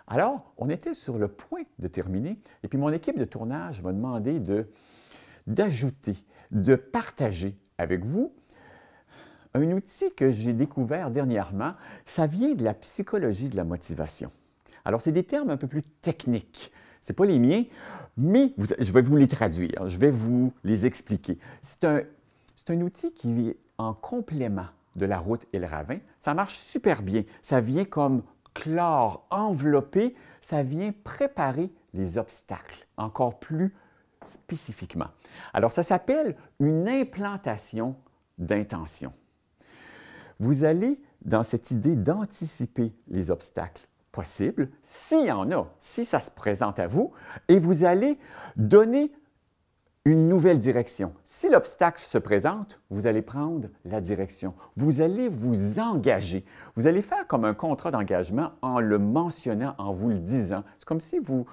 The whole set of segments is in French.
Alors, on était sur le point de terminer, et puis mon équipe de tournage m'a demandé d'ajouter, de partager avec vous un outil que j'ai découvert dernièrement. Ça vient de la psychologie de la motivation. Alors, c'est des termes un peu plus techniques. Ce n'est pas les miens, mais je vais vous les traduire, je vais vous les expliquer. C'est un outil qui vient en complément de la route et le ravin. Ça marche super bien. Ça vient comme clore, envelopper, ça vient préparer les obstacles encore plus spécifiquement. Alors, ça s'appelle une implantation d'intention. Vous allez dans cette idée d'anticiper les obstacles possibles, s'il y en a, si ça se présente à vous, et vous allez donner une nouvelle direction. Si l'obstacle se présente, vous allez prendre la direction. Vous allez vous engager. Vous allez faire comme un contrat d'engagement en le mentionnant, en vous le disant. C'est comme si vous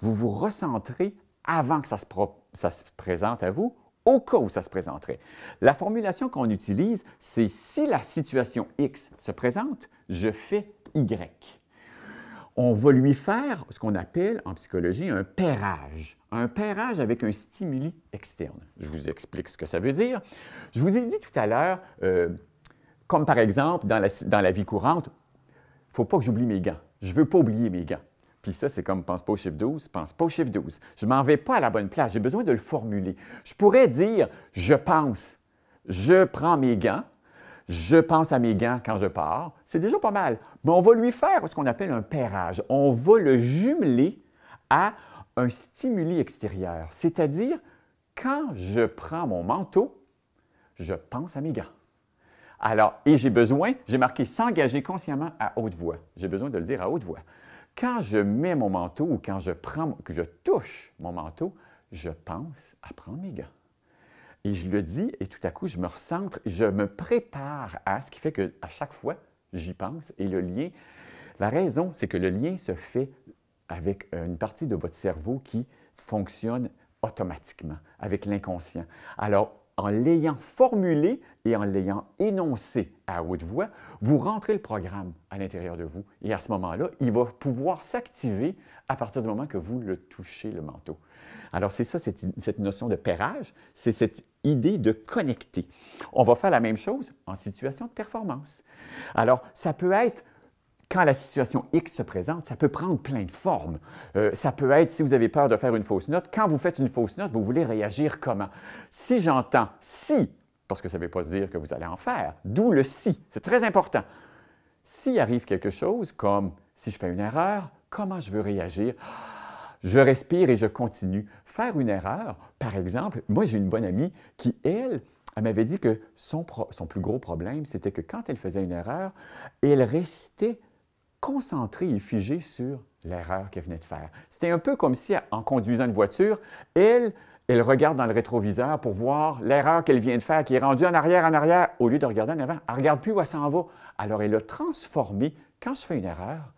recentrez avant que ça se présente à vous, au cas où ça se présenterait. La formulation qu'on utilise, c'est si la situation X se présente, je fais Y. On va lui faire ce qu'on appelle en psychologie un pairage avec un stimuli externe. Je vous explique ce que ça veut dire. Je vous ai dit tout à l'heure, comme par exemple dans la vie courante, il ne faut pas que j'oublie mes gants. Je ne veux pas oublier mes gants. Puis ça, c'est comme « pense pas au chiffre 12 », « pense pas au chiffre 12 ». Je ne m'en vais pas à la bonne place, j'ai besoin de le formuler. Je pourrais dire « je pense »,« je prends mes gants », « je pense à mes gants quand je pars ». C'est déjà pas mal. Mais on va lui faire ce qu'on appelle un pairage. On va le jumeler à un stimuli extérieur. C'est-à-dire, quand je prends mon manteau, je pense à mes gants. Alors, et j'ai marqué « s'engager consciemment à haute voix ». J'ai besoin de le dire à haute voix. Quand je mets mon manteau ou quand que je touche mon manteau, je pense à prendre mes gants. Et je le dis et tout à coup, je me recentre, je me prépare à ce qui fait qu'à chaque fois, j'y pense. Et le lien, la raison, c'est que le lien se fait avec une partie de votre cerveau qui fonctionne automatiquement, avec l'inconscient. Alors, en l'ayant formulé et en l'ayant énoncé à haute voix, vous rentrez le programme à l'intérieur de vous. Et à ce moment-là, il va pouvoir s'activer à partir du moment que vous le touchez, le manteau. Alors, c'est ça, cette notion de pairage, c'est cette idée de connecter. On va faire la même chose en situation de performance. Alors, ça peut être quand la situation X se présente, ça peut prendre plein de formes. Ça peut être, si vous avez peur de faire une fausse note, quand vous faites une fausse note, vous voulez réagir comment? Si j'entends « si », parce que ça ne veut pas dire que vous allez en faire, d'où le « si », c'est très important. S'il arrive quelque chose comme si je fais une erreur, comment je veux réagir? Je respire et je continue. Faire une erreur, par exemple, moi j'ai une bonne amie qui, elle m'avait dit que son plus gros problème, c'était que quand elle faisait une erreur, elle restait concentrée et figée sur l'erreur qu'elle venait de faire. C'était un peu comme si, en conduisant une voiture, elle regarde dans le rétroviseur pour voir l'erreur qu'elle vient de faire, qui est rendue en arrière, au lieu de regarder en avant. Elle ne regarde plus où elle s'en va. Alors, elle a transformé. Quand je fais une erreur,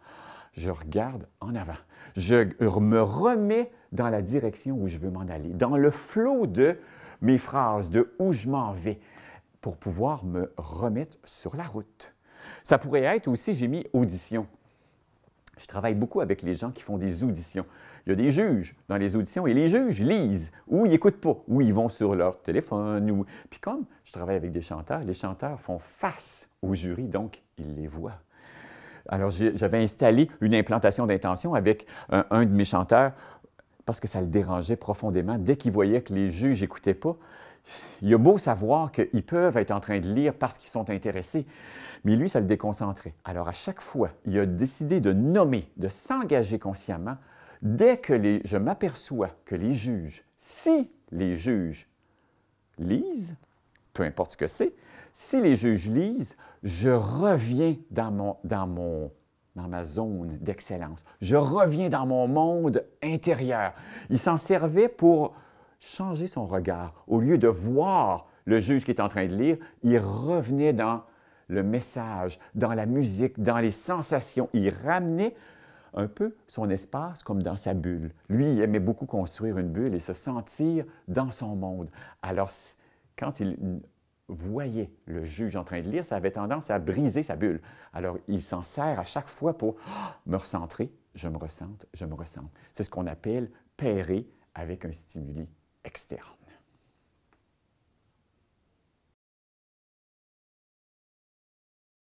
je regarde en avant. Je me remets dans la direction où je veux m'en aller, dans le flot de mes phrases, de où je m'en vais, pour pouvoir me remettre sur la route. Ça pourrait être aussi, j'ai mis audition. Je travaille beaucoup avec les gens qui font des auditions. Il y a des juges dans les auditions et les juges lisent ou ils n'écoutent pas, ou ils vont sur leur téléphone. Puis comme je travaille avec des chanteurs, les chanteurs font face au jury, donc ils les voient. Alors, j'avais installé une implantation d'intention avec un de mes chanteurs parce que ça le dérangeait profondément. Dès qu'il voyait que les juges n'écoutaient pas, il a beau savoir qu'ils peuvent être en train de lire parce qu'ils sont intéressés, mais lui, ça le déconcentrait. Alors, à chaque fois, il a décidé de nommer, de s'engager consciemment. Dès que je m'aperçois que les juges, si les juges lisent, peu importe ce que c'est, si les juges lisent, je reviens dans ma zone d'excellence. Je reviens dans mon monde intérieur. Il s'en servait pour changer son regard. Au lieu de voir le juge qui est en train de lire, il revenait dans le message, dans la musique, dans les sensations. Il ramenait un peu son espace comme dans sa bulle. Lui, il aimait beaucoup construire une bulle et se sentir dans son monde. Alors, quand il voyait le juge en train de lire, ça avait tendance à briser sa bulle. Alors, il s'en sert à chaque fois pour me recentrer je me ressente, je me ressente. C'est ce qu'on appelle pairer avec un stimuli externe.